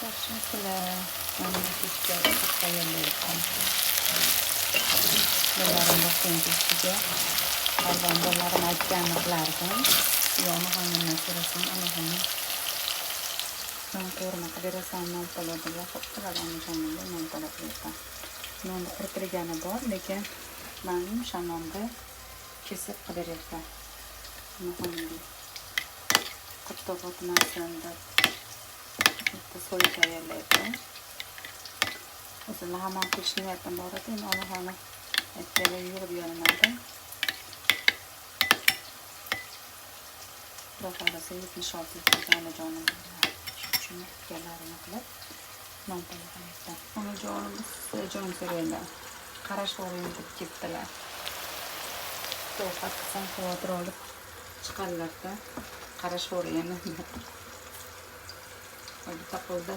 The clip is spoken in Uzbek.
Teşekkürler. Ben de çok tayyorlayacağım. Bunların bakınca size hayvanlarım aytganliklarim yonu hanımına so'rasam Allohimni non ko'rmoq berasan non bo'ladi va xo'plarni jonimga non bo'ladi. Nonni quritilgani bor, lekin men o'sha nonni kesib qidiryapman. Muhimmi qattiq o'tmasin deb bitta so'y tayyorlayapman. O'zimni hamon qilish niyatim bor edi, endi Allohni aytganda yurib yonaman. Xudoxolasa 76 jonim shuni galarini qilib non tayyorlayapman. Onajonimiz jon so'raydi. Qarash o'rin deb ketdilar. To'xtab qilsam xavotir olib chiqarlar-da. Qarash o'rin. Bitta qo'lda